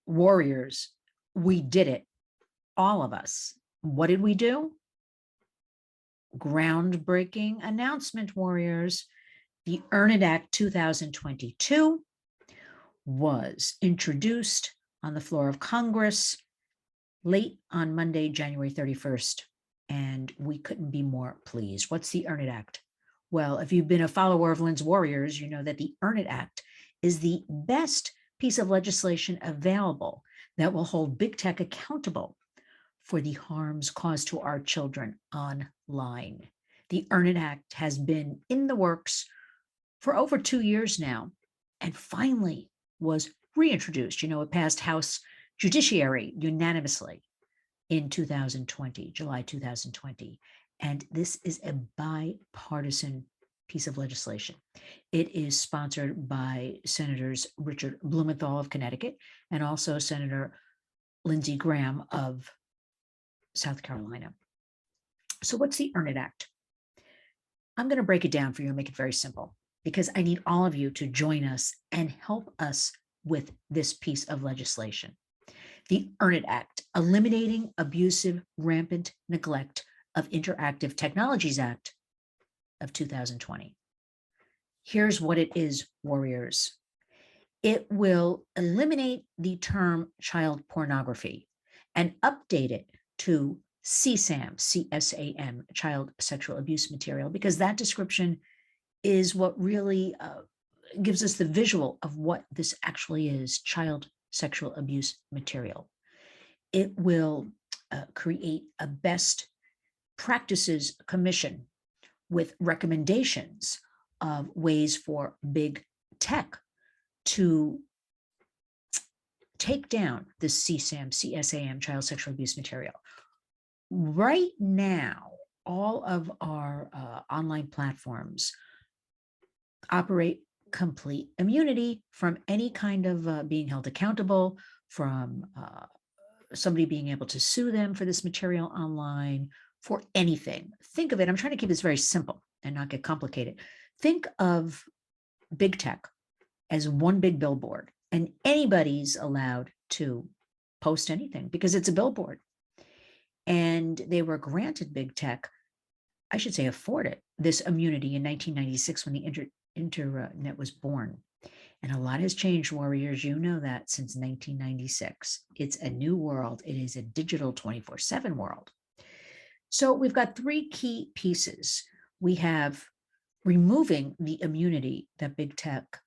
Warriors, we did it. All of us. What did we do? Groundbreaking announcement, warriors. The EARNIT Act 2022 was introduced on the floor of Congress late on Monday, January 31st, and we couldn't be more pleased. What's the EARNIT Act? Well, if you've been a follower of Lynn's Warriors, you know that the EARNIT Act is the best piece of legislation available that will hold big tech accountable for the harms caused to our children online. The EARNIT Act has been in the works for over 2 years now, and finally was reintroduced. It passed House Judiciary unanimously in 2020, July 2020. And this is a bipartisan piece of legislation. It is sponsored by Senators Richard Blumenthal of Connecticut and also Senator Lindsey Graham of South Carolina. So what's the EARNIT Act? I'm going to break it down for you and make it very simple, because I need all of you to join us and help us with this piece of legislation. The EARNIT Act, Eliminating Abusive, Rampant Neglect of Interactive Technologies Act of 2020. Here's what it is, warriors. It will eliminate the term child pornography and update it to CSAM, C-S-A-M, child sexual abuse material, because that description is what really gives us the visual of what this actually is, child sexual abuse material. It will create a best practices commission with recommendations of ways for big tech to take down this CSAM, CSAM, child sexual abuse material. Right now, all of our online platforms operate complete immunity from any kind of being held accountable, from somebody being able to sue them for this material online, for anything. Think of it, I'm trying to keep this very simple and not get complicated. Think of big tech as one big billboard, and anybody's allowed to post anything because it's a billboard. And they were granted, big tech, I should say afforded, this immunity in 1996 when the internet was born. And a lot has changed, warriors. You know that since 1996. It's a new world. It is a digital 24/7 world. So we've got three key pieces. We have removing the immunity that big tech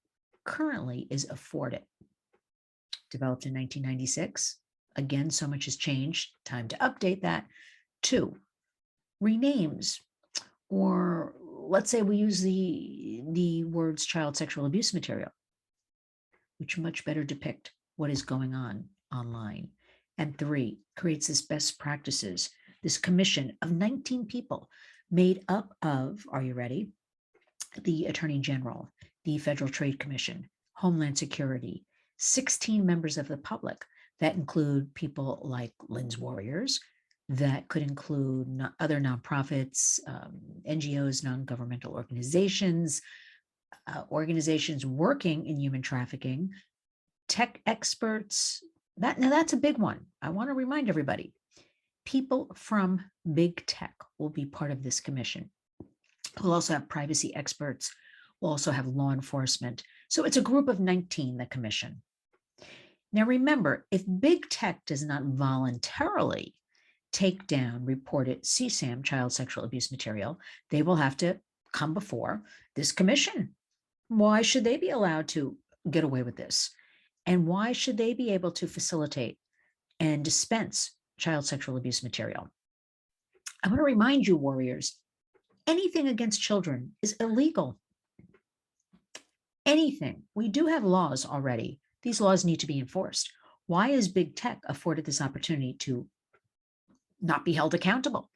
currently is afforded. Developed in 1996. Again, so much has changed. Time to update that. 2, renames, or let's say we use the words child sexual abuse material, which much better depict what is going on online. And 3, creates this best practices, this commission of 19 people made up of, are you ready? The Attorney General, the Federal Trade Commission, Homeland Security, 16 members of the public that include people like Lynn's Warriors, that could include other nonprofits, NGOs, non-governmental organizations, organizations working in human trafficking, tech experts. Now that's a big one. I want to remind everybody, people from big tech will be part of this commission. We'll also have privacy experts. We'll also have law enforcement. So it's a group of 19, the commission. Now remember, if big tech does not voluntarily take down reported CSAM, child sexual abuse material, they will have to come before this commission. Why should they be allowed to get away with this? And why should they be able to facilitate and dispense child sexual abuse material? I want to remind you, warriors, anything against children is illegal. Anything. We do have laws already. These laws need to be enforced. Why is big tech afforded this opportunity to not be held accountable?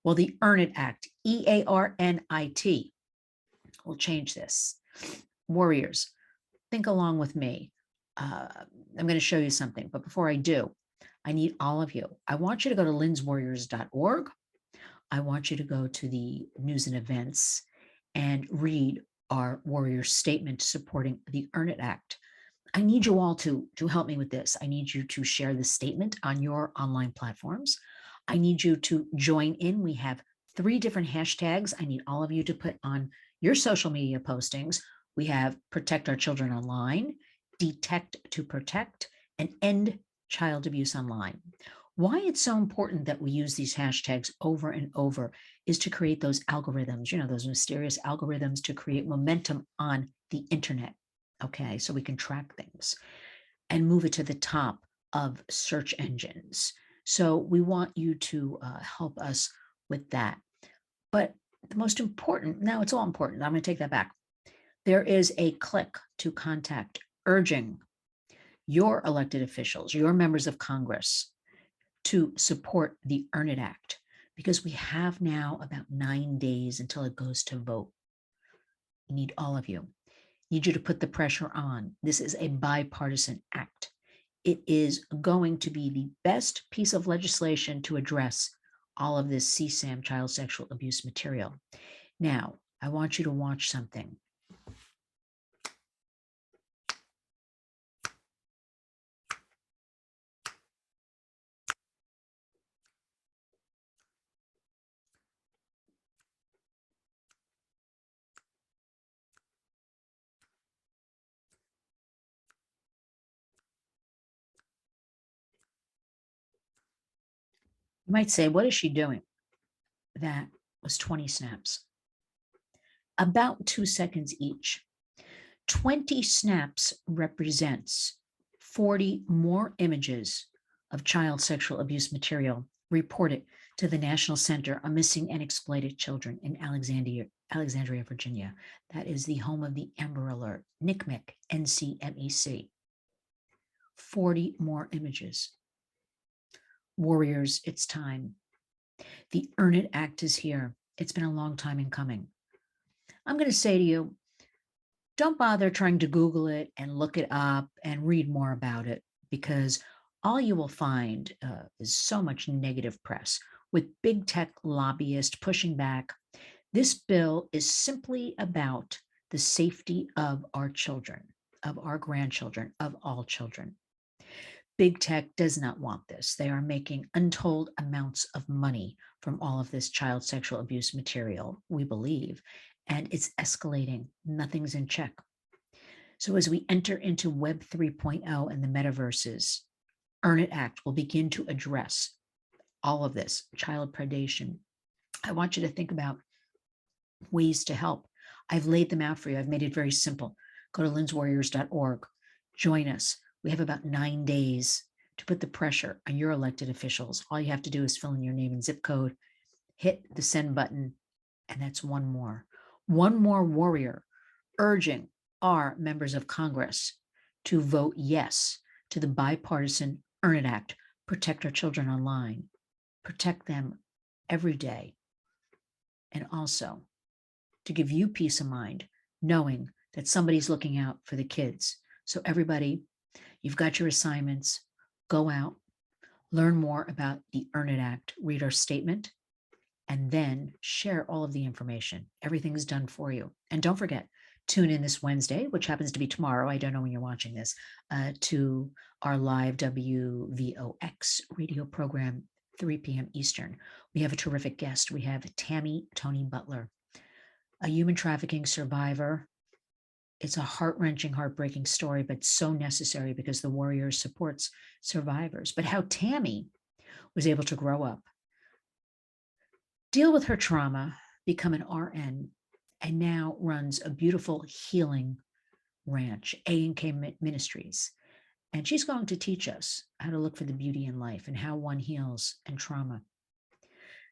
Well, the EARNIT Act, EARNIT, will change this. Warriors, think along with me. I'm going to show you something, but before I do, I need all of you. I want you to go to lynswarriors.org. I want you to go to the news and events and read our warrior statement supporting the EARNIT Act. I need you all to help me with this. I need you to share the statement on your online platforms. I need you to join in. We have 3 different hashtags. I need all of you to put on your social media postings. We have Protect Our Children Online, Detect to Protect, and End Child Abuse Online. Why it's so important that we use these hashtags over and over is to create those algorithms, those mysterious algorithms to create momentum on the internet. Okay, so we can track things and move it to the top of search engines. So we want you to help us with that. But the most important, now it's all important. I'm going to take that back. There is a click to contact urging your elected officials, your members of Congress, to support the EARNIT Act, because we have now about 9 days until it goes to vote. We need all of you. Need you to put the pressure on. This is a bipartisan act. It is going to be the best piece of legislation to address all of this CSAM, child sexual abuse material. Now, I want you to watch something. You might say, what is she doing? That was 20 snaps, about 2 seconds each. 20 snaps represents 40 more images of child sexual abuse material reported to the National Center on Missing and Exploited Children in Alexandria, Virginia. That is the home of the Amber Alert, NCMEC, NCMEC. 40 more images. Warriors, it's time. The EARNIT Act is here. It's been a long time in coming. I'm going to say to you, don't bother trying to Google it and look it up and read more about it, because all you will find is so much negative press with big tech lobbyists pushing back. This bill is simply about the safety of our children, of our grandchildren, of all children. Big tech does not want this. They are making untold amounts of money from all of this child sexual abuse material, we believe, and it's escalating. Nothing's in check. So as we enter into Web 3.0 and the metaverses, EARNIT Act will begin to address all of this, child predation. I want you to think about ways to help. I've laid them out for you. I've made it very simple. Go to linswarriors.org. Join us. We have about 9 days to put the pressure on your elected officials. All you have to do is fill in your name and zip code, hit the send button, and that's one more warrior urging our members of Congress to vote yes to the bipartisan EARNIT Act, Protect Our Children Online, protect them every day, and also to give you peace of mind, knowing that somebody's looking out for the kids. So everybody, you've got your assignments. Go out, learn more about the EARNIT Act, read our statement, and then share all of the information. Everything's done for you. And don't forget, tune in this Wednesday, which happens to be tomorrow. I don't know when you're watching this, to our live WVOX radio program, 3 p.m. Eastern. We have a terrific guest. We have Tammy Tony Butler, a human trafficking survivor. It's a heart-wrenching, heartbreaking story, but so necessary because the Warriors supports survivors. But how Tammy was able to grow up, deal with her trauma, become an RN, and now runs a beautiful healing ranch, A&K Ministries. And she's going to teach us how to look for the beauty in life and how one heals and trauma.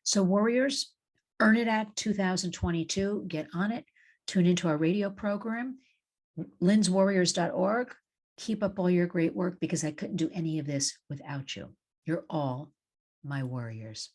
So Warriors, EARNIT Act 2022, get on it. Tune into our radio program, linswarriors.org. Keep up all your great work, because I couldn't do any of this without you. You're all my warriors.